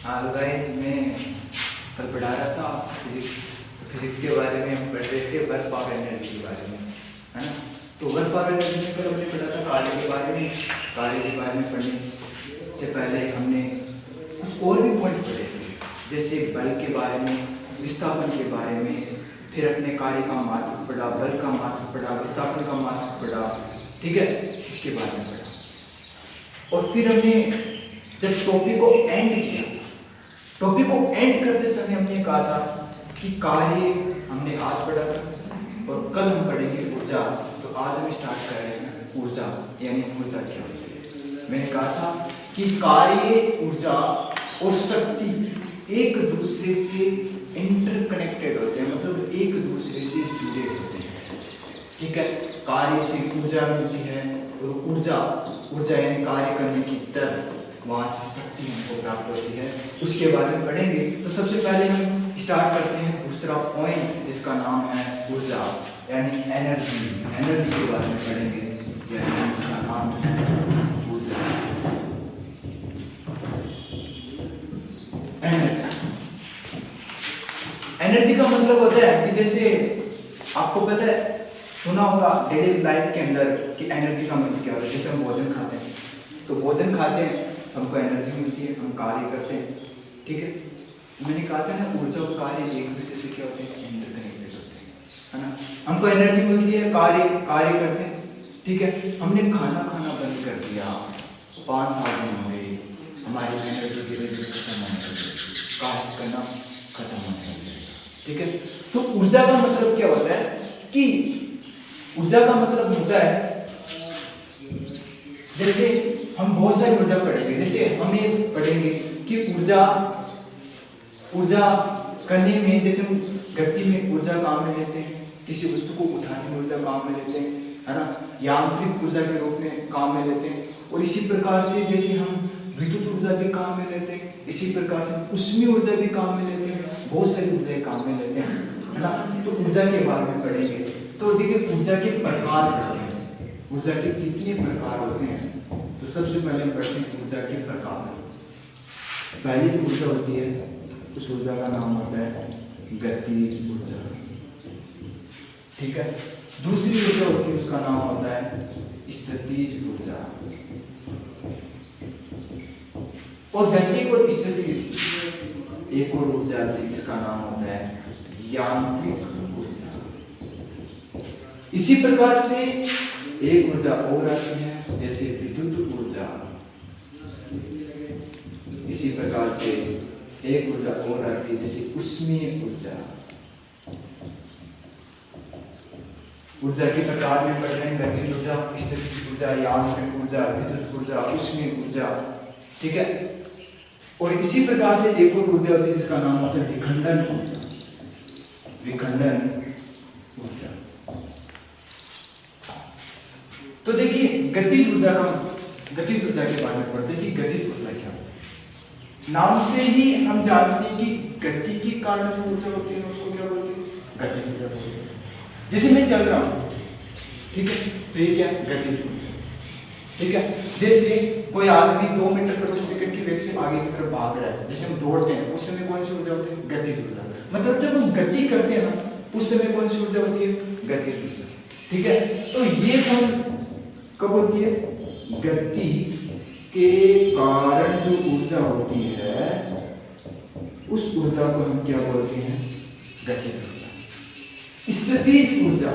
हाँ तो गाइस, मैं कल पढ़ा रहा था फिजिक्स। तो फिजिक्स के बारे में हम पढ़ रहे थे वर्क पावर एनर्जी के बारे में, है ना। तो वर्क पावर एनर्जी में कल हमने पढ़ा था कार्य के बारे में। कार्य के बारे में पढ़ने से पहले हमने कुछ और भी पॉइंट पढ़े थे, जैसे बल के बारे में, विस्थापन के बारे में, फिर अपने कार्य का महत्व पढ़ा, बल का महत्व पढ़ा, विस्थापन का महत्व पढ़ा, ठीक है, इसके बारे में पढ़ा। और फिर हमने जब टॉपिक को एंड किया, टॉपिक को एंड करते समय हमने कहा था कि कार्य हमने आज पढ़ा था और कल हम पढ़ेंगे ऊर्जा। तो आज हम स्टार्ट कर रहे हैं ऊर्जा, यानी ऊर्जा क्या होती है। मैंने कहा था कि कार्य, ऊर्जा और शक्ति एक दूसरे से इंटरकनेक्टेड होते हैं, मतलब एक दूसरे से जुड़े होते हैं, ठीक है। कार्य से ऊर्जा मिलती है और ऊर्जा यानी कार्य करने की तरफ, वहां से शक्ति हमको प्राप्त होती है, उसके बारे में पढ़ेंगे। तो सबसे पहले हम स्टार्ट करते हैं दूसरा पॉइंट, जिसका नाम है ऊर्जा यानी एनर्जी। एनर्जी के बारे में पढ़ेंगे, यानी उसका नाम है ऊर्जा। एनर्जी का मतलब होता है कि जैसे आपको पता है, सुना होगा डेली लाइफ के अंदर कि एनर्जी का मतलब क्या होता है। जैसे हम भोजन खाते हैं, तो भोजन खाते हैं हमको एनर्जी मिलती है, हम कार्य करते हैं, ठीक है। मैंने कहा था ना, ऊर्जा और कार्य एक दूसरे से क्या होते हैं, इंटरकनेक्टेड होते हैं, है ना। हमको एनर्जी मिलती है, कार्य करते हैं, ठीक है। हमने खाना खाना बंद कर दिया, 5 साल दिन हो गए, हमारी एनर्जी धीरे धीरे खत्म होने लगी, कार्य करना खत्म होने लगी, ठीक है। तो ऊर्जा का मतलब क्या होता है कि ऊर्जा का मतलब होता है, जैसे हम बहुत सारी ऊर्जा पढ़ेंगे। जैसे हम ये पढ़ेंगे कि ऊर्जा करने में, जैसे हम गति में ऊर्जा काम में लेते हैं, किसी वस्तु को उठाने में ऊर्जा काम में लेते हैं, है ना, यांत्रिक ऊर्जा के रूप में काम में लेते हैं। और इसी प्रकार से जैसे हम विद्युत ऊर्जा भी काम में लेते हैं, इसी प्रकार से ऊष्मीय ऊर्जा भी काम में लेते हैं, बहुत सारी ऊर्जा काम में लेते हैं, है ना। तो ऊर्जा के बारे में पढ़ेंगे। तो देखिए ऊर्जा के प्रकार होते हैं, ऊर्जा के कितने प्रकार होते हैं। तो सबसे पहले हम पढ़ते हैं ऊर्जा के प्रकार। पहली जो ऊर्जा होती है, उस ऊर्जा का नाम होता है गतिज ऊर्जा, ठीक है। दूसरी ऊर्जा होती है, उसका नाम होता है स्थितिज ऊर्जा। और गतिज और स्थितिज एक और ऊर्जा आती है, जिसका नाम होता है यांत्रिक ऊर्जा। इसी प्रकार से एक ऊर्जा और आती है, जैसे विद्युत ऊर्जा। इसी प्रकार से एक ऊर्जा और आती है, जैसे ऊष्मीय ऊर्जा। ऊर्जा के प्रकार में पढ़ रहे हैं गतिज ऊर्जा, स्थितिज ऊर्जा, यांत्रिक ऊर्जा, विद्युत ऊर्जा, ऊष्मीय ऊर्जा, ठीक है। और इसी प्रकार से एक और ऊर्जा होती है, जिसका नाम होता है विखंडन ऊर्जा। विखंडन ऊर्जा। तो देखिए गतिज ऊर्जा के बारे में पढ़ते हैं कि गतिज ऊर्जा क्या होती है। नाम से ही हम जानते हैं कि गति के कारण जो ऊर्जा होती है, उसको क्या बोलते हैं, गतिज ऊर्जा बोलते हैं। जैसे मैं चल रहा हूं, ठीक है, तो ये क्या है, गतिज ऊर्जा, ठीक है। जैसे कोई आदमी 2 मीटर प्रति सेकंड की वेग से आगे की तरफ भाग रहा है, जैसे हम दौड़ते हैं, उस समय कौन सी ऊर्जा होती है, गतिज ऊर्जा। मतलब जब हम गति करते हैं ना, उस समय कौन सी ऊर्जा होती है, गतिज ऊर्जा, ठीक है। तो ये कब होती है, गति के कारण जो ऊर्जा होती है, उस ऊर्जा को हम क्या बोलते हैं, गतिज ऊर्जा। स्थितिज ऊर्जा,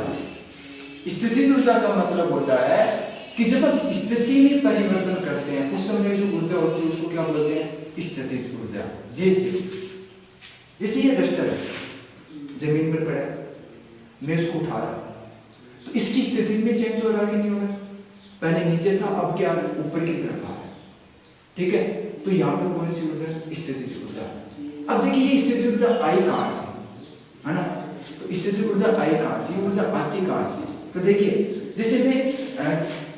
स्थितिज ऊर्जा का मतलब होता है कि जब हम स्थिति में परिवर्तन करते हैं, उस समय जो ऊर्जा होती है, उसको क्या बोलते हैं, स्थितिज ऊर्जा। जैसे ये डस्टर है, जमीन पर पड़ा है, मैं उसको उठा रहा हूं, तो इसकी स्थिति में चेंज हो रहा है कि नहीं हो रहा। पहले नीचे था, अब क्या ऊपर की तरफ आ रहा है, ठीक है। तो यहाँ पर कौन सी ऊर्जा, स्थितिज ऊर्जा। अब देखिए ये स्थितिज ऊर्जा आई कहां से, है ना। तो स्थितिज ऊर्जा आई कहां से, ऊर्जा आती कहां से। तो देखिए जैसे मैं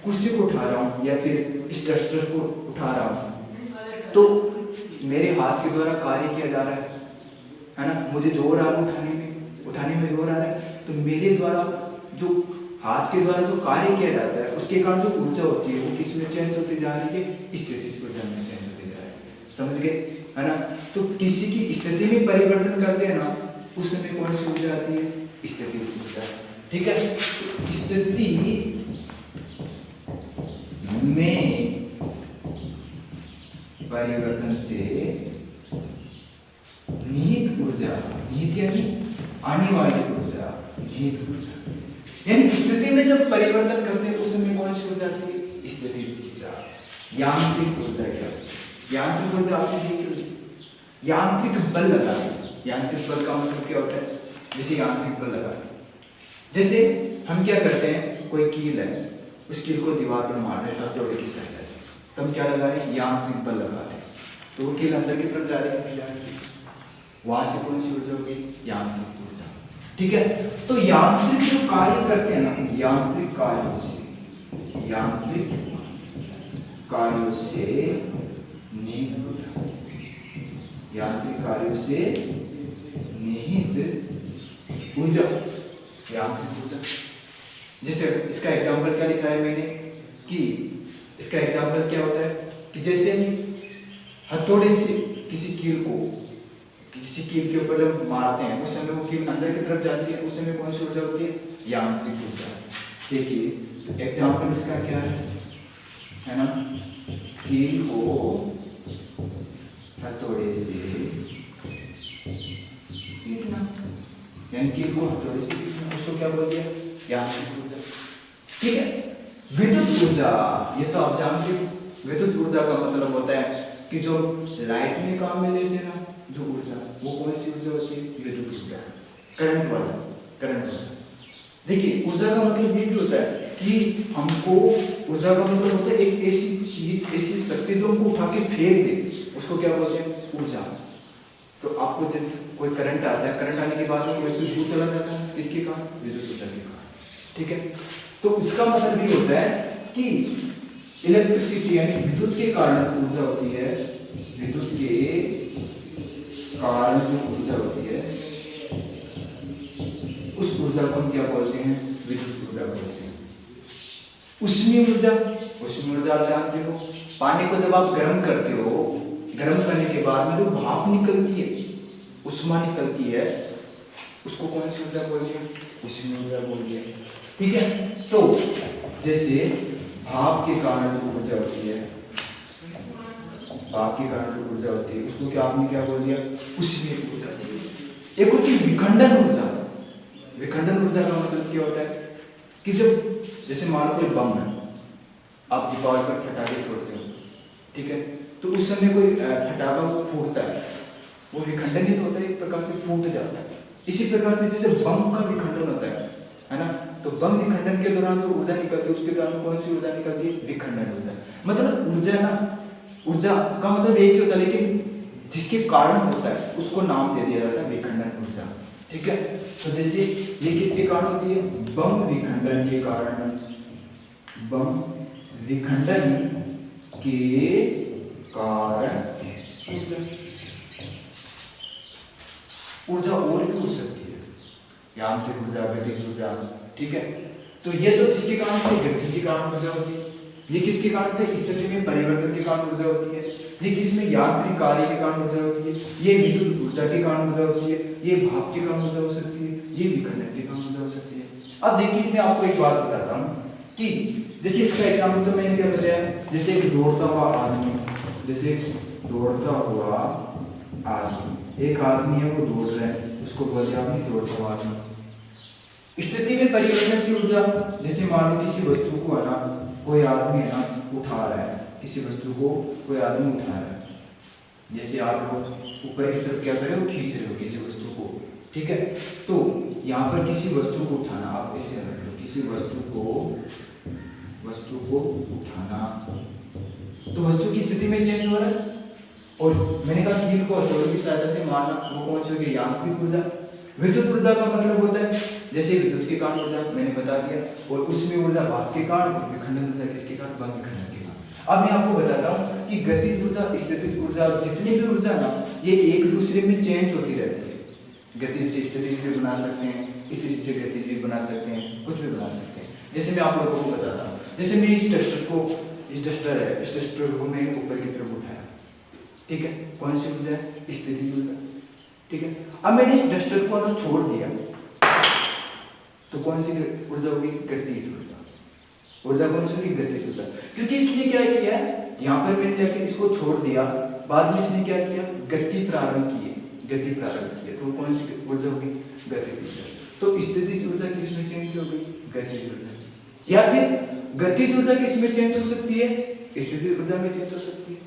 कुर्सी को उठा रहा हूं या फिर इस डस्टर को उठा रहा हूं, तो मेरे हाथ के द्वारा कार्य किया जा रहा है ना। मुझे जोर आ रहा है उठाने में जोर आ रहा है, तो मेरे द्वारा जो हाथ के द्वारा जो कार्य किया जाता है, उसके कारण जो ऊर्जा होती है, वो किस में चेंज होती जा रही है, स्थितिज ऊर्जा में चेंज होती जा रही है। समझ गए, है ना। तो किसी की स्थिति में परिवर्तन करते हैं ना, उस समय कौन सी ऊर्जा आती है, स्थिति ऊर्जा। ठीक है, तो स्थिति में परिवर्तन से निहित ऊर्जा, निहित यानी आने वाली ऊर्जा, निहित ऊर्जा यानी स्थिति में जब परिवर्तन करते हैं उस समय कौन सी ऊर्जा आती है, स्थिति ऊर्जा। यांत्रिक ऊर्जा क्या है, यांत्रिक ऊर्जा आपने देखी, यांत्रिक बल लगा, यांत्रिक बल का मतलब क्या होता है, जैसे यांत्रिक बल लगा, जैसे हम क्या करते हैं, कोई कील है, उस कील को दीवार पर मार रहे हैं हथौड़े की सहायता से, तो हम क्या लगा रहे हैं, यांत्रिक बल लगा रहे हैं, तो वो कील अंदर की तरफ जा रही है, वहां से कौन सी ऊर्जा होगी, यांत्रिक ऊर्जा। ठीक है, तो यांत्रिक जो कार्य करते हैं ना, यांत्रिक कार्यों से निहित ऊर्जा, यांत्रिक कार्यों से निहित ऊर्जा, यांत्रिक ऊर्जा। जैसे इसका एग्जांपल क्या लिखा है मैंने, कि इसका एग्जांपल क्या होता है कि जैसे हथौड़े से किसी कील के ऊपर जब मारते हैं, उस समय वो कील अंदर की तरफ जाती है, उस समय कौन सी ऊर्जा होती है, यांत्रिक ऊर्जा। देखिए एग्जांपल इसका क्या है ना, कील को हथौड़े से पीटना, यानी कील को हथौड़े से पीटना, उसको क्या बोल दिया, यांत्रिक ऊर्जा। ठीक है, विद्युत ऊर्जा, ये तो आप जानते हो, विद्युत ऊर्जा का मतलब होता है कि जो लाइट में काम में लेते हैं ना, जो ऊर्जा, वो कौन सी ऊर्जा होती है, विद्युत ऊर्जा, करंट वाला। देखिए ऊर्जा का मतलब ये भी होता है कि हमको, ऊर्जा का मतलब होता है एक ऐसी चीज, ऐसी शक्ति जो हमको उठा के फेंक दे, उसको क्या बोलते हैं, ऊर्जा। तो आपको जब कोई करंट आता है, करंट आने के बाद में कोई दूर चला जाता है, किसके कारण, विद्युत ऊर्जा के कारण। ठीक है, तो उसका मतलब ये होता है कि इलेक्ट्रिसिटी यानी विद्युत के कारण ऊर्जा होती है, विद्युत के कारण जो ऊर्जा होती है, उस ऊर्जा को हम क्या बोलते हैं, विद्युत ऊर्जा बोलते हैं। उष्मीय ऊर्जा आप जानते हो, पानी को जब आप गर्म करते हो, गर्म करने के बाद में जो भाप निकलती है, उष्मा निकलती है, उसको कौन सी ऊर्जा बोलते हैं, उष्मीय ऊर्जा बोलते हैं। ठीक है, तो जैसे भाप के कारण जो ऊर्जा होती है, भाप के कारण जो ऊर्जा होती है, उसको क्या आपने क्या बोल दिया, उष्मीय ऊर्जा। एक होती है विखंडन ऊर्जा। विखंडन ऊर्जा का मतलब क्या होता है कि जब जैसे मान लो कोई बम है, आप दीवार पर फटाके छोड़ते हो, ठीक है, तो उस समय कोई फटाका फूटता है, वो विखंडन होता है, एक प्रकार से फूट जाता है। इसी प्रकार से जैसे बम का विखंडन होता है ना, तो बम विखंडन के दौरान जो ऊर्जा निकलती है, उसके दौरान कौन सी ऊर्जा निकलती है, विखंडन ऊर्जा। मतलब ऊर्जा ना, ऊर्जा का मतलब एक ही होता है, लेकिन जिसके कारण होता है उसको नाम दे दिया जाता है विखंडन ऊर्जा। ठीक है, तो जैसे ये किसके कारण होती है, बम विखंडन के कारण, बम विखंडन के कारण ऊर्जा और भी हो सकती है, यांत्रिक ऊर्जा, गतिज ऊर्जा। ठीक है, तो ये तो किसके कारण होती है, गति के कारण ऊर्जा होती है। ये किसके कारण होती है, स्थिति में परिवर्तन के कारण ऊर्जा होती है। ये किसमें, यांत्रिक कार्य के कारण ऊर्जा होती है। ये विद्युत ऊर्जा के कारण ऊर्जा होती है। ये भाप के कारण ऊर्जा हो सकती है। ये विखंडन के कारण ऊर्जा हो सकती है। अब देखिए मैं आपको एक बात बताता हूँ कि जैसे इसका एग्जाम्पल तो मैंने क्या बताया, जैसे एक दौड़ता हुआ आदमी, जैसे दौड़ता हुआ आदमी, एक आदमी है वो दौड़ रहा है, उसको बोलिए आपने दौड़ता हुआ आदमी। स्थिति में परिवर्तनशील ऊर्जा, जैसे मान लो किसी वस्तु को है ना, कोई आदमी है ना उठा रहा है, किसी वस्तु को कोई आदमी उठा रहा है, जैसे आप ऊपर की तरफ क्या कर रहे हो, खींच रहे हो किसी वस्तु को। ठीक है, तो यहाँ पर किसी वस्तु को उठाना, आप ऐसे रख लो, किसी वस्तु को उठाना, तो वस्तु की स्थिति में चेंज हो रहा है। और मैंने कहा कील को हथौड़े की सहायता से मारना, वो कौन सी होगी, यांत्रिक ऊर्जा। विद्युत ऊर्जा का मतलब होता है जैसे विद्युत के कारण ऊर्जा मैंने बता दिया, और उसमें ऊर्जा भाप के कारण, विखंडन ऊर्जा किसके कारण, बम विखंडन के कारण। अब मैं आपको बताता हूँ कि गतिज ऊर्जा, स्थितिज ऊर्जा, जितनी भी ऊर्जा ना, ये एक दूसरे में चेंज होती रहती है। गति से स्थिति भी बना सकते हैं, स्थिति से गति भी बना सकते हैं, कुछ भी बना सकते हैं। जैसे मैं आप लोगों को बताता हूँ, जैसे मैं इस डस्टर है, इस डस्टर को मैं ऊपर की तरफ उठाया, ठीक है, कौन सी ऊर्जा है? स्थितिज ऊर्जा। ठीक है, अब मैंने इस डस्टर को ना छोड़ दिया तो कौन सी ऊर्जा होगी? गतिज ऊर्जा। ऊर्जा कौन सी होगी? गतिज ऊर्जा। क्योंकि इसने क्या किया, यहाँ पर मैंने क्या किया, इसको छोड़ दिया, बाद में इसने क्या किया? गति प्रारंभ की, गति प्रारंभ की, तो कौन सी ऊर्जा होगी? गतिज ऊर्जा। तो स्थितिज ऊर्जा किस में चेंज हो गई? गतिज ऊर्जा। या फिर गतिज ऊर्जा किस में चेंज हो सकती है? स्थितिज ऊर्जा में चेंज हो सकती है।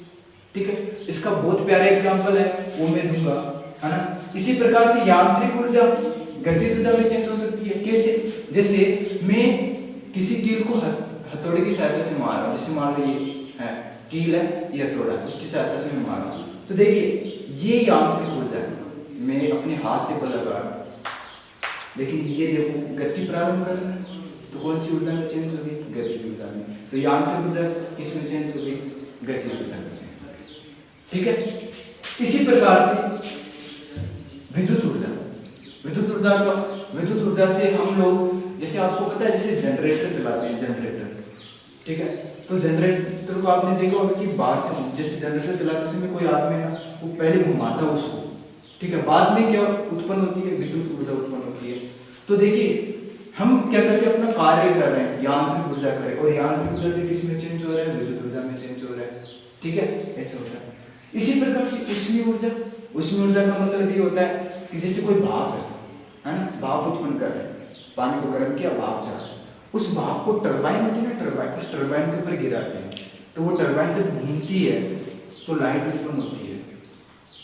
ठीक है, इसका बहुत प्यारा एग्जांपल है, वो मैं दूंगा, है ना। इसी प्रकार से यांत्रिक ऊर्जा गतिज ऊर्जा में चेंज हो सकती है। कैसे? जैसे मैं किसी कील को हथौड़े की सहायता से मार रहा हूँ, जैसे मान लो ये है कील है, ये हथौड़ा है, उसकी सहायता से मैं मार रहा हूँ, तो देखिए ये यांत्रिक ऊर्जा है, मैं अपने हाथ से बल लगा रहा हूँ, लेकिन ये देखो गति प्रारंभ कर रहा है, तो कौन सी ऊर्जा में चेंज होगी? गतिज ऊर्जा में। तो यांत्रिक ऊर्जा किसमें चेंज होगी? गतिज ऊर्जा में चेंज होगी। ठीक है, इसी प्रकार से विद्युत ऊर्जा, विद्युत ऊर्जा से हम लोग, जैसे आपको पता है, जैसे जनरेटर चलाते हैं, जनरेटर, ठीक है, तो जनरेटर को आपने देखा होगा कि बाहर से, जैसे जनरेटर चलाते समय कोई आदमी ना वो पहले घुमाता उसको, ठीक है, बाद में क्या उत्पन्न होती है? विद्युत ऊर्जा उत्पन्न होती है। तो देखिए हम क्या करते हैं, अपना कार्य कर रहे हैं, यांत्रिक ऊर्जा करें, और यांत्रिक ऊर्जा से किस में चेंज हो रहा है? विद्युत ऊर्जा में चेंज हो रहा है। ठीक है, ऐसे होता है। इसी प्रकार से ऊष्मीय ऊर्जा, ऊष्मीय ऊर्जा का मतलब ये होता है कि जैसे कोई भाप है ना, भाप उत्पन्न कर रहे हैं, पानी को गर्म किया, भाप जा रहा है, उस भाप को टरबाइन होती है ना, टरबाइन, उस टरबाइन के ऊपर गिराते हैं, तो वो टरबाइन जब घूमती है तो लाइट उत्पन्न होती है,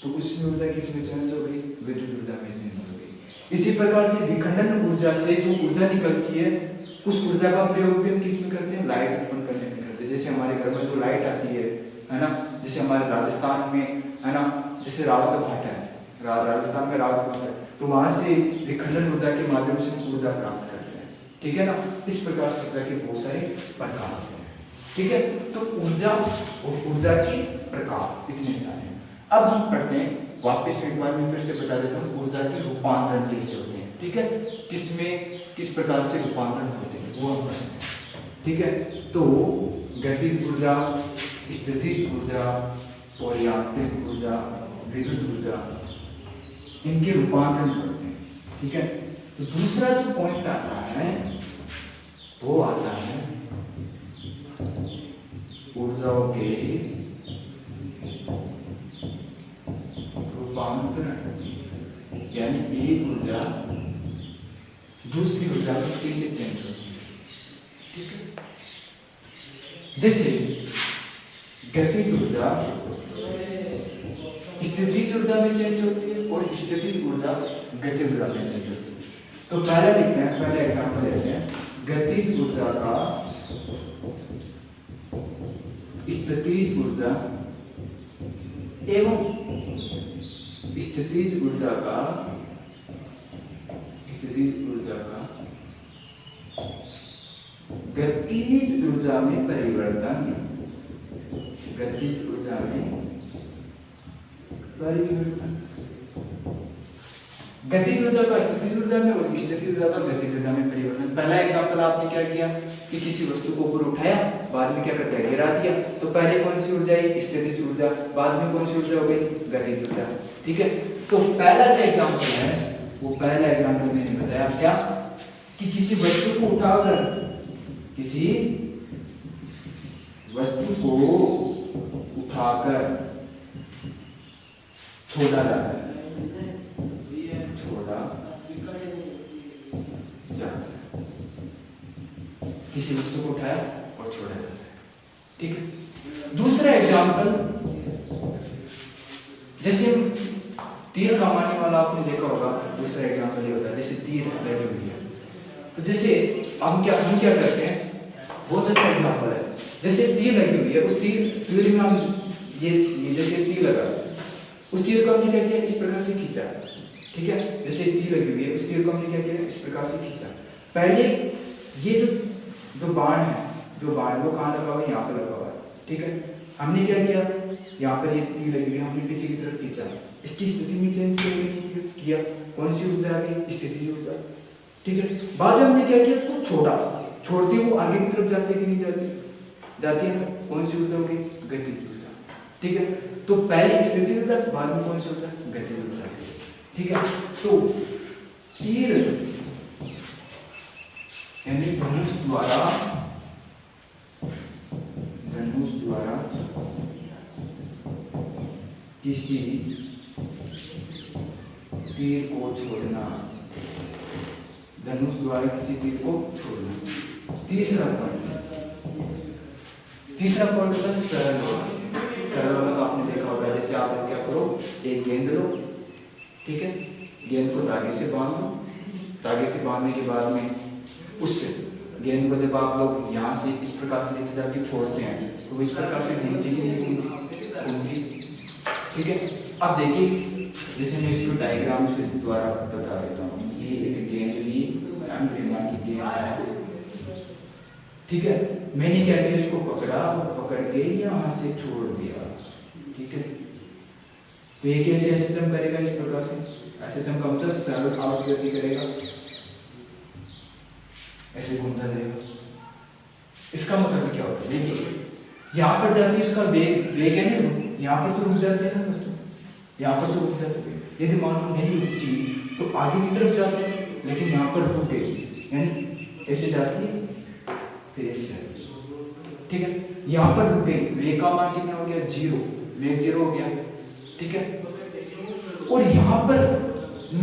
तो उसमें ऊर्जा किस में चेंज हो गई? विद्युत ऊर्जा में चेंज हो गई। इसी प्रकार से विखंडन ऊर्जा से जो ऊर्जा निकलती है, उस ऊर्जा का प्रयोग भी हम किस में करते हैं? लाइट उत्पन्न करने में करते हैं। जैसे हमारे घर में जो लाइट आती है ना, जैसे हमारे राजस्थान में है ना, जैसे रावत भाटा है, राजस्थान में रावत भाटा है, तो वहां से विखंडन ऊर्जा के माध्यम से हम ऊर्जा प्राप्त करते हैं। ठीक है ना, इस प्रकार से ऊर्जा के बहुत सारे प्रकार हैं। ठीक है, तो ऊर्जा और ऊर्जा के प्रकार इतने सारे हैं। अब हम पढ़ते हैं, वापस एक बार मैं फिर से बता देता हूँ, ऊर्जा के रूपांतरण कैसे होते हैं। ठीक है, किसमें किस प्रकार से रूपांतरण होते हैं वो हम पढ़ते हैं। ठीक है, तो गतिज ऊर्जा, स्थितिज ऊर्जा और यांत्रिक ऊर्जा, विद्युत ऊर्जा, इनके रूपांतरण करते हैं। ठीक है, तो दूसरा जो पॉइंट आता है वो आता है ऊर्जाओं के रूपांतरण, यानी एक ऊर्जा दूसरी ऊर्जा में कैसे चेंज होती है। ठीक है, जैसे गतिज ऊर्जा स्थितिज ऊर्जा में चेंज होती है और स्थितिज ऊर्जा गतिज ऊर्जा में चेंज होती है। तो पहले लिखते हैं, पहले एग्जांपल लेते हैं, गतिज ऊर्जा का स्थितिज ऊर्जा एवं स्थितिज ऊर्जा का गतिज ऊर्जा में परिवर्तन, गतिज ऊर्जा में परिवर्तन, गतिज ऊर्जा का स्थितिज ऊर्जा में और स्थितिज ऊर्जा का गतिज ऊर्जा में परिवर्तन। पहला एग्जांपल आपने क्या किया कि किसी वस्तु को ऊपर उठाया, बाद में क्या करता है? गिरा दिया, तो पहले कौन सी ऊर्जा है? स्थितिज ऊर्जा, बाद में कौन सी ऊर्जा हो गई? गतिज ऊर्जा। ठीक है, तो पहला जो एग्जांपल है वो पहला एग्जांपल मैंने बताया क्या कि किसी वस्तु को उठाकर, किसी वस्तु को उठाकर छोड़ा जाता है, छोड़ा जाता है, किसी वस्तु को उठाया और छोड़ा जाता है। ठीक है, दूसरा एग्जांपल, जैसे तीर कमाने वाला आपने देखा होगा, दूसरा एग्जांपल ये होता है जैसे तीर लगी हुई है, तो जैसे हम क्या करते हैं, बहुत अच्छा एग्जांपल है, जैसे तीर लगी हुई है, उस तीर में हम ये जैसे तीर लगा, उस तीर को हमने क्या किया? इस प्रकार से खींचा। ठीक है, जैसे तीर लगी हुई है, उस तीर को हमने क्या किया? इस प्रकार से खींचा। पहले ये जो बाण है, वो कहाँ लगा हुआ है? यहाँ पे लगा हुआ है। ठीक है, हमने क्या किया? यहाँ पर ये तीर लगी हुई है, हमने पीछे की तरफ खींचा, इसकी स्थिति में चेंज किया, कौन सी ऊर्जा आ गई? स्थितिज ऊर्जा। ठीक है, बाद में हमने क्या किया? उसको छोड़ते वो आगे की तरफ जाती है कि नहीं जाती? जाती है ना, कौन सी ऊर्जा होगी? गतिज ऊर्जा। ठीक है, तो पहले स्थिति ऊर्जा, बाद में कौन सी ऊर्जा, गतिज ऊर्जा। ठीक है, तो तीर यानी धनुष द्वारा किसी तीर को छोड़ना, धनुष द्वारा किसी तीर को छोड़ना। तीसरा पॉइंट होता है सरल वाला। सरल वाला तो आपने देखा होगा, जैसे आप क्या करो, एक गेंद लो, ठीक है, गेंद को धागे से बांध लो, धागे से बांधने के बाद में उस गेंद को जब आप लोग यहाँ से इस प्रकार से लेके जाके छोड़ते हैं तो इस प्रकार से घूमती कि नहीं घूमती। ठीक है, अब देखिए, जैसे मैं इसको डायग्राम से द्वारा बता देता हूँ। ये एक गेंद ली, की गेंद है, ठीक है, मैंने क्या किया, इसको पकड़ा और पकड़ के यहाँ से छोड़ दिया। ठीक है, तो ये कैसे एसएचएम करेगा, इस प्रकार से। एसएचएम का मतलब सरल आउट गति करेगा, ऐसे घूमता रहेगा। इसका मतलब क्या होता है, देखिए यहाँ पर जाके इसका वेग है ना, यहाँ पर तो रुक जाते हैं ना वस्तु, यहाँ पर तो रुक जाते हैं। यदि मान लो नहीं रुकती तो आगे की तरफ जाते हैं, लेकिन यहाँ पर रुकेगी, यानी ऐसे जाती है फिर ऐसे जाती है। ठीक है, यहाँ पर रुक गई, वेग का मान कितना हो गया, 0, वेग 0 हो गया। ठीक है, और यहाँ पर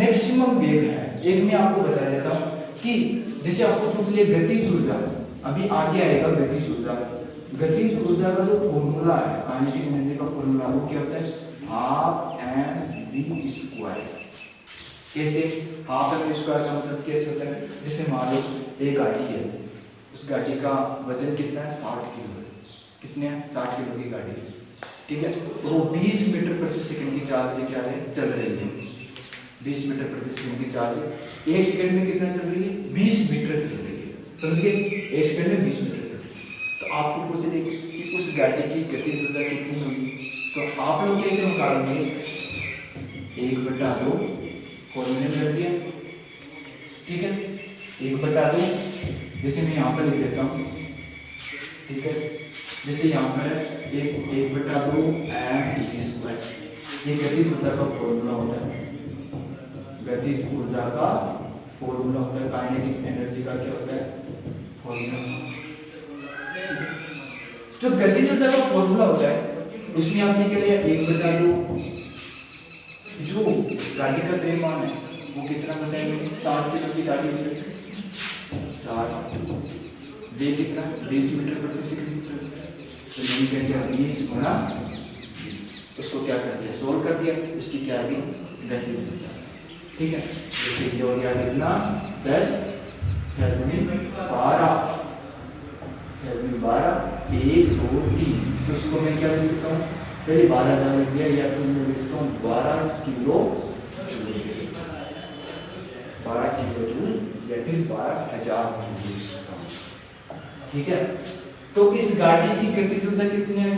मैक्सिमम वेग है। एक मैं आपको बता देता हूँ कि जैसे आपको पूछ लिया गतिज ऊर्जा, अभी आगे आएगा गतिज ऊर्जा। गतिज ऊर्जा का जो फॉर्मूला है, काइनेटिक एनर्जी का फॉर्मूला, वो क्या होता है, हाफ mv स्क्वायर। कैसे हाफ mv स्क्वायर का मतलब कैसे होता है, जैसे मान लो एक गाड़ी है, उस गाड़ी का वजन कितना है, 60 किलो है। कितने हैं, 60 किलो की गाड़ी है। ठीक है, तो वो 20 मीटर प्रति सेकंड की चाल से क्या है, चल रही है। 20 मीटर प्रति सेकंड की चाल से एक सेकंड में कितना चल रही है, 20 मीटर चल रही है। समझ गए, एक सेकंड में 20 मीटर चल रही है। तो आपको पूछ रहे कि उस गाड़ी की गतिज ऊर्जा कितनी होगी, तो आप लोग कैसे निकालेंगे, 1/2 फॉर्मूले में रख दिया। ठीक है, 1/2, जैसे मैं यहाँ पर लिख देता हूँ। ठीक है, जैसे यहाँ पर 1/2 mv स्क्वायर, ये गतिज ऊर्जा का फॉर्मूला होता है। गतिज ऊर्जा का फॉर्मूला होता है, काइनेटिक एनर्जी का क्या होता है, फॉर्मूला। जो गतिज ऊर्जा का फॉर्मूला होता है उसमें आपने क्या लिया, 1/2, जो गाड़ी का द्रव्यमान है वो कितना बताएंगे, 60 किलो की गाड़ी है, 60, वेग कितना, 20 मीटर प्रति सेकंड। तो मैंने क्या किया, 20 गुणा, उसको क्या कर दिया, सोल्व कर दिया, उसकी क्या भी गतिज ऊर्जा। ठीक है, जैसे जो हो गया कितना, 10 × 12, 1 2 3, तो इसको मैं क्या लिख सकता हूँ, पहले 12,000 लिख दिया, या फिर मैं लिख सकता हूँ 12 किलो जूल, 12 किलो जूल, या फिर 12,000 जूल लिख सकता हूँ। ठीक है, तो इस गाड़ी की गतिज ऊर्जा कितनी है,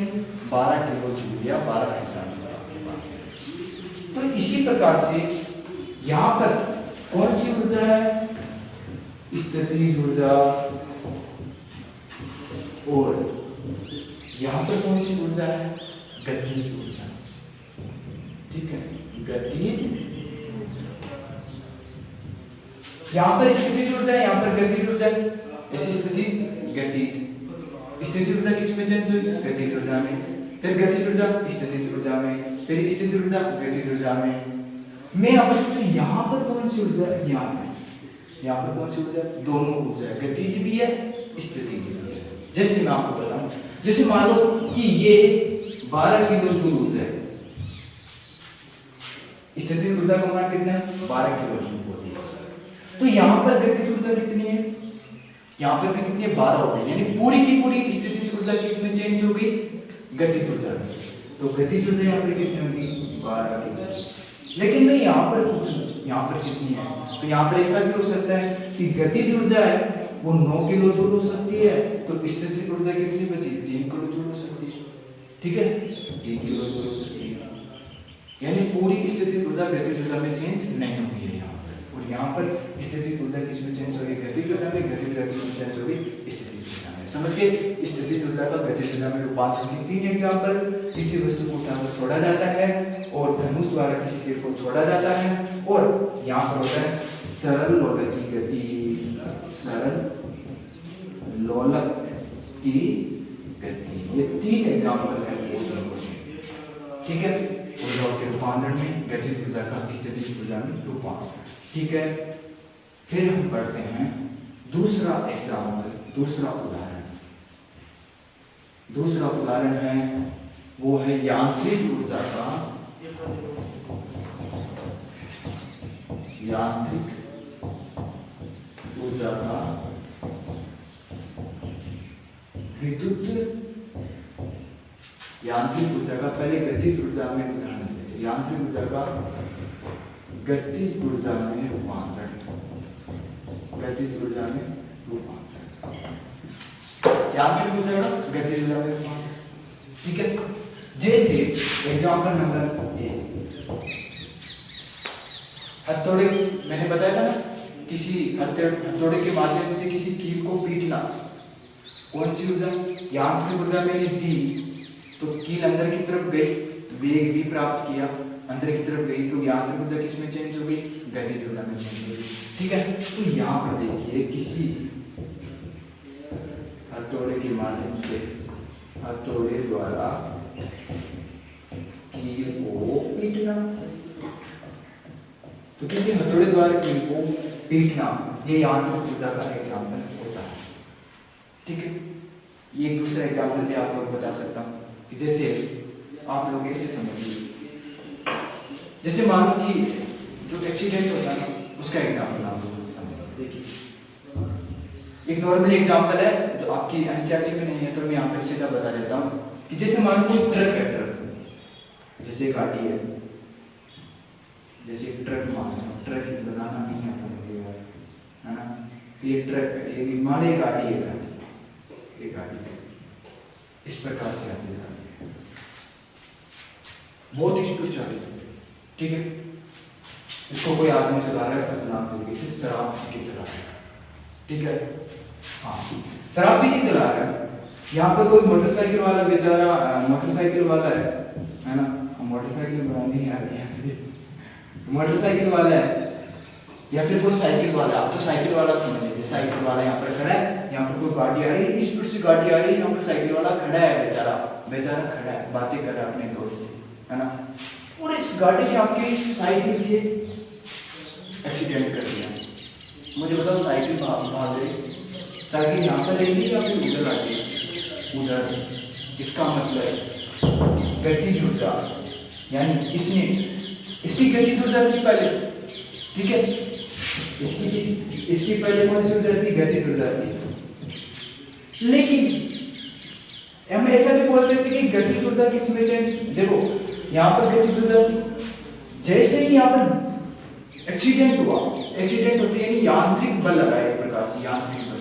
12 किलो जूल या 12,000 जूल आपके पास। तो इसी प्रकार से यहाँ पर कौन सी ऊर्जा है, स्थितिज ऊर्जा, और यहाँ पर कौन सी ऊर्जा है, गतिज ऊर्जा। ठीक है, गतिज ऊर्जा, यहाँ पर स्थितिज ऊर्जा है, यहाँ पर गतिज ऊर्जा है। ऐसी स्थिति गतिज, स्थितिज ऊर्जा किसमें चेंज हुई, गतिज ऊर्जा में, फिर गतिज ऊर्जा स्थितिज ऊर्जा में, फिर स्थितिज ऊर्जा गतिज ऊर्जा में। मैं यहाँ पर सोचूं, यहाँ पर कौन सी ऊर्जा है, यहाँ पर कौन सी ऊर्जा, दोनों ऊर्जा है, गतिज भी है स्थितिज भी है। जैसे मैं आपको बताऊं, जैसे मान लो कि ये 12 किलो जूल ऊर्जा है, स्थितिज ऊर्जा का मान कितना है, 12 किलो जूल होती है। तो यहाँ पर गतिज ऊर्जा कितनी है, यहाँ पर भी कितनी है, 12 हो गई, यानी पूरी की पूरी स्थितिज ऊर्जा किसमें चेंज हो गई, गतिज ऊर्जा में। तो गतिज ऊर्जा यहाँ पर कितनी होगी, 12 किलो। लेकिन मैं यहाँ पर पूछूं, यहाँ पर कितनी है, तो यहाँ पर ऐसा भी हो सकता है कि गतिज ऊर्जा है वो 9 किलो जूल हो सकती है, तो स्थितिज ऊर्जा कितनी बची, 3 किलो जूल हो सकती है। ठीक है, 3 किलो जूल हो सकती है, यानी पूरी स्थितिज ऊर्जा गतिज ऊर्जा में चेंज नहीं हुई है यहाँ पर। और यहाँ पर स्थितिज ऊर्जा किसमें चेंज हो गई, गतिज ऊर्जा में, गतिज ऊर्जा किसमें चेंज हो गई, स्थितिज ऊर्जा में। समझ गए, स्थितिज ऊर्जा का गतिज ऊर्जा में रूपांतरण। 3 एग्जाम्पल किसी वस्तु को उठाकर छोड़ा जाता है और धनुष द्वारा किसी तीर को छोड़ा जाता है। और यहाँ पर होता है सरल लोलक की गति, सरल लोलक की गति। ये 3 एग्जाम्पल है ठीक है, ऊर्जाओं के रूपांतरण में, गतिज ऊर्जा का स्थितिज ऊर्जा में रूपांतरण। ठीक है, फिर हम पढ़ते हैं दूसरा एग्जाम्पल, दूसरा उदाहरण। दूसरा उदाहरण है वो है यांत्रिक ऊर्जा का, यांत्रिक ऊर्जा का विद्युत, यांत्रिक ऊर्जा का, पहले गतिज ऊर्जा में उदाहरण देते हैं। यांत्रिक ऊर्जा का गतिज ऊर्जा में रूपांतरण, गतिज ऊर्जा में रूपांतरण, यांत्रिक ऊर्जा का गतिज ऊर्जा में रूपांतरण। ठीक है, जैसे एग्जाम्पल नंबर 1, हथौड़े, मैंने बताया था ना, किसी हथौड़े के माध्यम से किसी कील को पीटना, कौन सी ऊर्जा, यांत्रिक ऊर्जा मैंने दी तो कील अंदर की तरफ गई, वेग भी प्राप्त किया, अंदर की तरफ गई तो यांत्रिक ऊर्जा किसमें चेंज हो गई, गतिज ऊर्जा में चेंज हो गई। ठीक है, तो यहाँ पर देखिए किसी हथौड़े के माध्यम से, हथौड़े द्वारा कील को पीटना, तो किसी हथौड़े द्वारा कील को पीटना, ये यांत्रिक ऊर्जा का एग्जाम्पल होता है। ठीक है, ये एक दूसरा एग्जाम्पल भी आप लोग बता सकता हूँ कि जैसे आप लोग ऐसे समझिए, जैसे मान लो कि जो एक्सीडेंट होता है ना, उसका एग्जाम्पल आप लोग समझिए। देखिए एक नॉर्मल एग्जाम्पल है जो आपकी एनसीईआरटी में नहीं है, तो मैं यहाँ पर सीधा बता देता हूँ कि जैसे मान लो कोई ट्रक है, ट्रक जैसे गाड़ी है, जैसे ट्रक मान लो, ट्रक बनाना नहीं आता मुझे है ना, तो ये ट्रक, ये मान लो गाड़ी है, गाड़ी, ये गाड़ी है, इस प्रकार से आती गाड़ी है, बहुत ही स्पीड चल रही है। ठीक है, इसको कोई आदमी चला रहा है खतरनाक तरीके से, शराब पी के चला रहा है। ठीक है, हाँ शराब पी के चला रहा है। यहाँ पर कोई मोटरसाइकिल वाला बेचारा, मोटरसाइकिल वाला है ना, मोटरसाइकिल बनानी आ रही है, मोटरसाइकिल वाला है या फिर कोई साइकिल वाला, आप तो साइकिल वाला समझ लीजिए, साइकिल वाला यहाँ पर खड़ा है, यहाँ पर कोई गाड़ी आ रही है, स्पीड से गाड़ी आ रही है, यहाँ पर साइकिल वाला खड़ा है, बेचारा बेचारा खड़ा है, बातें कर रहा है अपने दोस्त से, है ना, और इस गाड़ी ने आपके साइकिल के एक्सीडेंट कर दिया। मुझे बताओ साइकिल भाग गई, साइकिल यहाँ पर रहेगी या फिर उधर आ गई, उधर। इसका मतलब गतिज ऊर्जा, यानी इसने, इसकी गतिज ऊर्जा थी पहले, ठीक है, इसकी पहले कौन सी ऊर्जा थी, गतिज ऊर्जा थी। लेकिन हम ऐसा भी बोल सकते कि गतिज ऊर्जा किसमें चेंज, देखो यहाँ पर गतिज ऊर्जा थी, जैसे ही यहाँ पर एक्सीडेंट हुआ, एक्सीडेंट होते ही यांत्रिक बल लगा, एक प्रकार से यांत्रिक बल,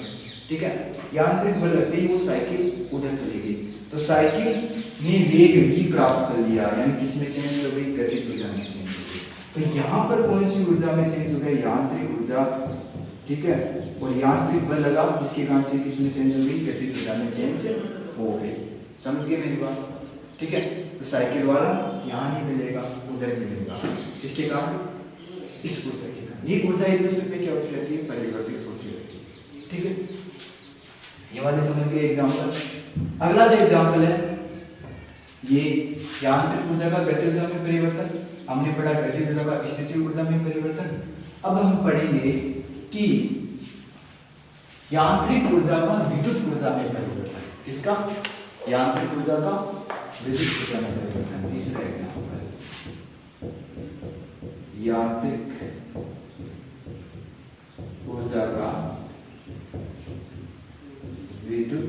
ठीक है, यांत्रिक बल लगते ही वो साइकिल उधर चली गई, तो साइकिल ने वेग भी प्राप्त कर लिया, यानी किसमें चेंज हो गई, गतिज ऊर्जा में चेंज हो गई। तो यहाँ पर कौन सी ऊर्जा में चेंज हो गई, यांत्रिक ऊर्जा, ठीक है, और यांत्रिक बल लगा, जिसके कारण से किसमें चेंज हो गई, गतिज ऊर्जा में चेंज हो गई। समझ गए मेरी बात, ठीक है। तो साइकिल वाला यहाँ नहीं मिलेगा, उधर मिलेगा, इसके कारण, इस ऊर्जा के कारण। ये ऊर्जा एक दूसरे पे क्या होती रहती है, परिवर्तित होती रहती है, ठीक है। ये वाले समझ गए एग्जाम्पल। अगला जो एग्जाम्पल है, ये यांत्रिक ऊर्जा का गतिज ऊर्जा में परिवर्तन, हमने पढ़ा गतिज ऊर्जा का स्थितिज ऊर्जा में परिवर्तन। अब हम पढ़ेंगे कि यांत्रिक ऊर्जा का विद्युत ऊर्जा में परिवर्तन। इसका यांत्रिक ऊर्जा का विद्युत ऊर्जा में परिवर्तन। तीसरा एग्जाम्पल, यांत्रिक ऊर्जा का विद्युत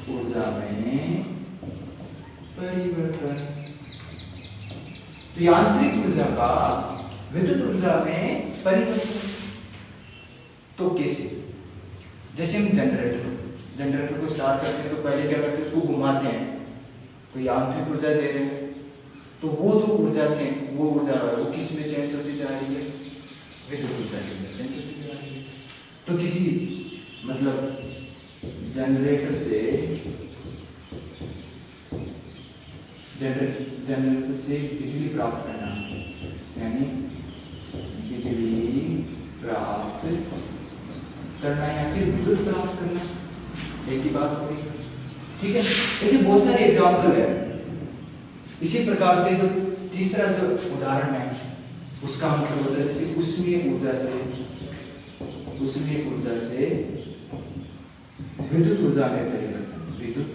ऊर्जा में परिवर्तन। तो यांत्रिक ऊर्जा का विद्युत ऊर्जा में परिवर्तन तो कैसे? जैसे हम जनरेटर को स्टार्ट करते हैं तो पहले क्या करते हैं, उसको घुमाते हैं, तो यांत्रिक ऊर्जा दे रहे हैं, तो वो जो ऊर्जा चेंज, वो ऊर्जा वो किस में चेंज होती जा रही है, विद्युत ऊर्जा में चेंज होती जा रही है। तो किसी मतलब जनरेटर से जनरेटर से बिजली प्राप्त करना, यानी बिजली प्राप्त करना या फिर विद्युत प्राप्त करना, एक ही बात हो रही है। ठीक है, ऐसे बहुत सारे एग्जाम्पल है। इसी प्रकार से जो तीसरा जो उदाहरण है उसका मतलब होता है जैसे उष्मीय ऊर्जा से विद्युत ऊर्जा में परिवर्तन, विद्युत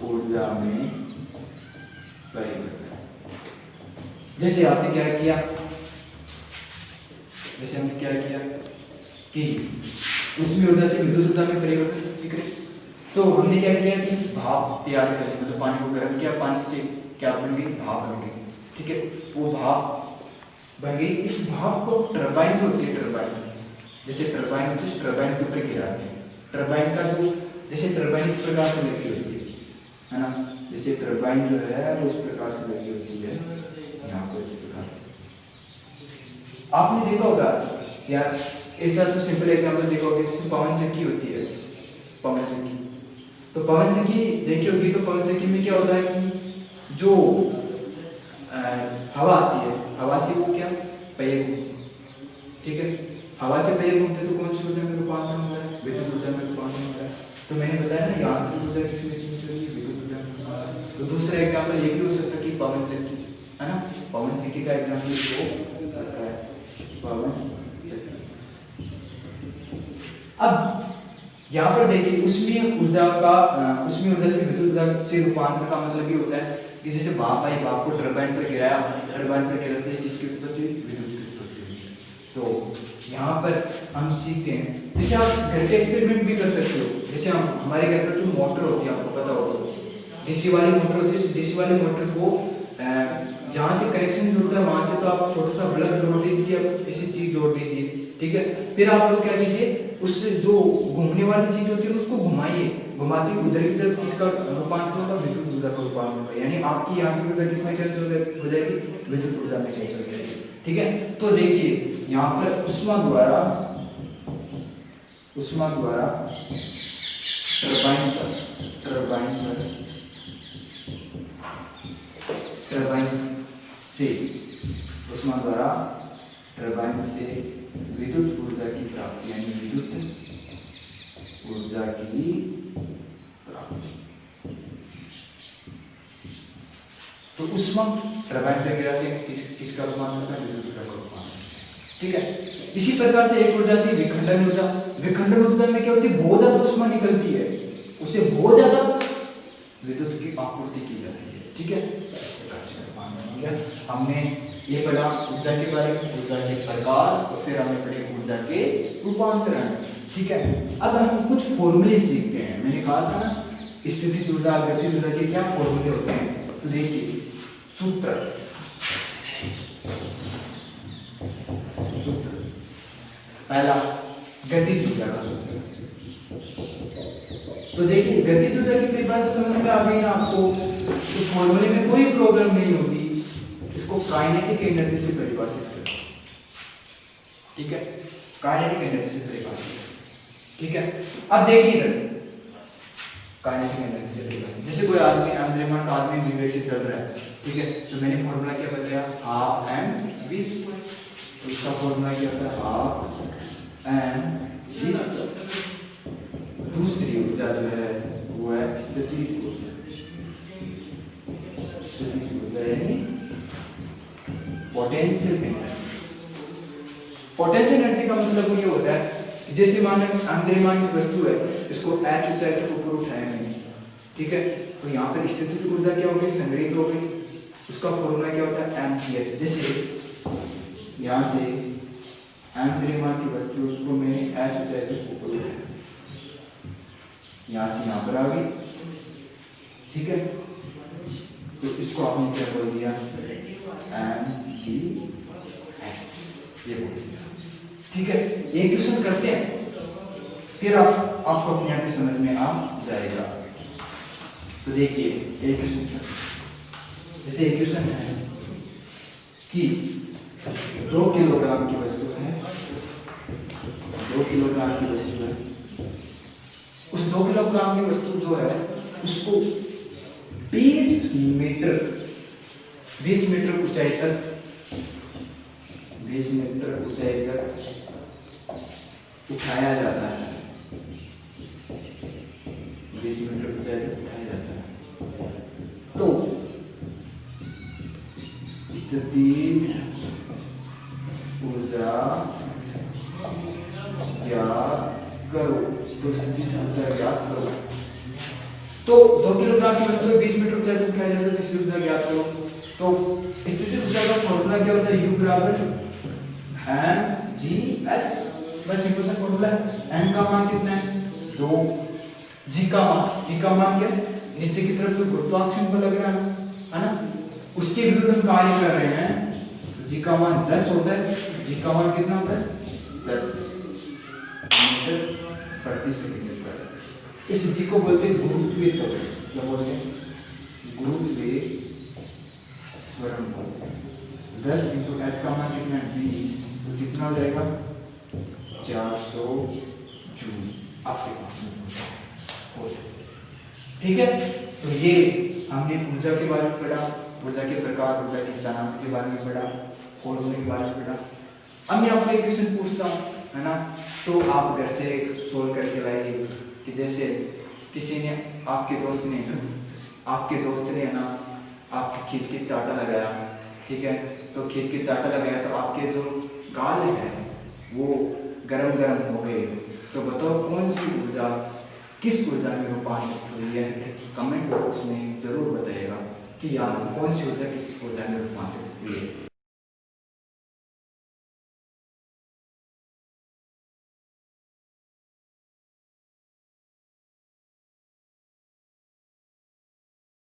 ऊर्जा में परिवर्तन। जैसे आपने क्या किया, जैसे हमने क्या किया कि उष्मीय ऊर्जा से विद्युत ऊर्जा में परिवर्तन, ठीक है। तो हमने क्या किया कि भाप तैयार कर लिया, मतलब पानी को गर्म किया, पानी से क्या बन गई, भाप बन गई, ठीक है। वो भाप बन गई, इस भाप को टरबाइन होती है, टरबाइन जैसे टरबाइन जिस टरबाइन के ऊपर गिराते हैं, टरबाइन का जो जैसे टरबाइन इस प्रकार से लगी होती है ना, जैसे टरबाइन जो है वो इस प्रकार से लगी होती है, यहाँ पर इस प्रकार से आपने देखा होगा यार, ऐसा तो सिंपल एग्जाम्पल देखा होगा, जैसे पवन चक्की होती है, पवन चक्की। तो पवन चक्की देखी होगी, तो पवन चक्की में क्या होता है कि जो हवा आती है, हवा से वो क्या पहिए घूमते, ठीक है। हवा से पहिए घूमते तो कौन सी ऊर्जा में रूपांतरण हो रहा है, विद्युत ऊर्जा में रूपांतरण हो रहा है। तो मैंने बताया ना यांत्रिक ऊर्जा किसमें चेंज हो रही है, विद्युत ऊर्जा में। तो दूसरा एग्जाम्पल ये भी हो सकता है कि पवन चक्की है ना, पवन चक्की का एग्जाम्पल हो सकता है, पवन चक्की। अब यहाँ पर देखिए उष्मीय ऊर्जा से विद्युत ऊर्जा से रूपांतरण का मतलब ये होता है कि जैसे भाप आई, भाप को टरबाइन पर गिराया, टरबाइन पर गिराते हैं जिसकी उत्पत्ति विद्युत की उत्पत्ति हुई। तो यहाँ पर हम सीखते हैं, जैसे आप घर के एक्सपेरिमेंट भी कर सकते हो। जैसे हम हमारे घर पर जो मोटर होती है, आपको पता होगा डीसी वाली मोटर होती है, डीसी वाली मोटर को जहाँ से कनेक्शन जुड़ता है वहां से तो आप छोटा सा बल्ब जोड़ दीजिए या कुछ ऐसी चीज जोड़ दीजिए, ठीक है। फिर आप लोग क्या कीजिए, उससे जो घूमने वाली चीज होती है उसको घुमाइए, घुमाते उधर की तरफ इसका रूपांतरण होगा, विद्युत ऊर्जा का रूपांतरण होगा, यानी आपकी यांत्रिक ऊर्जा किसमें चेंज हो जाएगी, विद्युत ऊर्जा में चेंज हो जाएगी, ठीक है। तो देखिए यहाँ पर उष्मा द्वारा टरबाइन से विद्युत ऊर्जा की प्राप्ति, यानी विद्युत ऊर्जा की प्राप्ति। तो उष्मा टरबाइन से गिराते हैं, किसका रूपांतरण होता है, विद्युत ऊर्जा का रूपांतरण, ठीक है। इसी प्रकार से एक ऊर्जा थी विखंडन ऊर्जा। विखंडन ऊर्जा में क्या होती है, बहुत ज्यादा उष्मा निकलती है, उसे बहुत ज्यादा विद्युत की आपूर्ति की जाती है, ठीक है। हमने ये पढ़ा ऊर्जा के बारे में, ऊर्जा के प्रकार, और फिर हमने पढ़े ऊर्जा के रूपांतरण, ठीक है। अब हम कुछ फॉर्मूले सीखते हैं। मैंने कहा था ना स्थितिज ऊर्जा, गतिज ऊर्जा के क्या फॉर्मूले होते हैं, तो देखिए सूत्र पहला गतिज ऊर्जा का सूत्र। तो देखिए गतिज ऊर्जा की परिभाषा समझ में आ गई ना आपको, तो फॉर्मूले में कोई प्रॉब्लम नहीं होती, इसको काइनेटिक एनर्जी से परिभाषित करें, ठीक है, काइनेटिक एनर्जी से परिभाषित, ठीक है। अब देखिए इधर काइनेटिक एनर्जी से परिभाषित, जैसे कोई आदमी अंतरिक्ष का आदमी विवेक से चल रहा है, ठीक है, तो मैंने फॉर्मूला क्या बताया, हाफ एम वी स्क्वायर। तो इसका फॉर्मूला क्या होता है, हाफ एम वी स्क्वायर। दूसरी ऊर्जा जो है वो है स्थितिज ऊर्जा, स्थितिज ऊर्जा यानी पोटेंशियल एनर्जी। पोटेंशियल एनर्जी का मतलब ये होता है जैसे मान अंतरिक्ष की वस्तु है, इसको h ऊंचाई तक ऊपर उठाया नहीं, ठीक है, तो यहाँ पर स्थितिज ऊर्जा क्या हो गई, संग्रहित हो गई। उसका फॉर्मूला क्या होता है, mgh। जैसे यहाँ से अंतरिक्ष की वस्तु, उसको मैंने h ऊंचाई तक ऊपर उठाया, यहाँ से यहाँ पर आ गई, ठीक है। तो इसको आपने क्या बोल दिया, mgh, ये बोल दिया, ठीक है। ये क्वेश्चन करते हैं, फिर आपको अपने आप समझ में आ जाएगा। तो देखिए एक क्वेश्चन, जैसे एक क्वेश्चन है कि 2 किलोग्राम की वस्तु है, 2 किलोग्राम की वस्तु है, उस 2 किलोग्राम की वस्तु जो है उसको 20 मीटर ऊंचाई तक, 20 मीटर ऊंचाई तक उठाया जाता है, 20 मीटर ऊंचाई तक उठाया जाता है। तो स्थितिज ऊर्जा ज्ञात करो, तो स्थितिज ऊर्जा ज्ञात करो। तो 2 किलोग्राम की वस्तु 20 मीटर ऊंचाई तक उठाया जाता है, तो स्थितिज ऊर्जा ज्ञात करो। तो स्थितिज ऊर्जा का फॉर्मूला क्या होता है? U बराबर mgh, बस सिंपल सा फॉर्मूला है। m का मान कितना है? 2, g का मान क्या है? नीचे की तरफ जो गुरुत्वाकर्षण बल लग रहा है ना, उसके विरुद्ध हम कार्य कर रहे हैं, तो g का मान 10 होता है। g का मान कितना होता है? 10 मीटर प्रति सेकंड स्क्वायर। इस g को बोलते हैं गुरुत्वीय त्वरण। क्या बोलते हैं? गुरुत्वीय त्वरण बोलते हैं। 10 इंटू h का मान कितना है? 20, तो कितना हो जाएगा? 400 जूल आपके पास हो जाएगा। ठीक है, तो ये हमने ऊर्जा के बारे में पढ़ा, ऊर्जा के प्रकार, ऊर्जा के स्थानांतर के बारे में पढ़ा, फॉर्मूले के बारे में पढ़ा। अब मैं आपको एक क्वेश्चन पूछता हूँ, है ना, तो आप घर से सोल्व करके लाइए कि जैसे किसी ने आपके दोस्त ने है ना आपके खींच के चाटा लगाया, ठीक है, तो खींच के चाटा लगाया तो आपके जो गाल है वो गरम हो गए। तो बताओ कौन सी ऊर्जा किस ऊर्जा में रूपांतरित हुई है? कमेंट बॉक्स में जरूर बताइएगा कि यार कौन सी ऊर्जा किस ऊर्जा में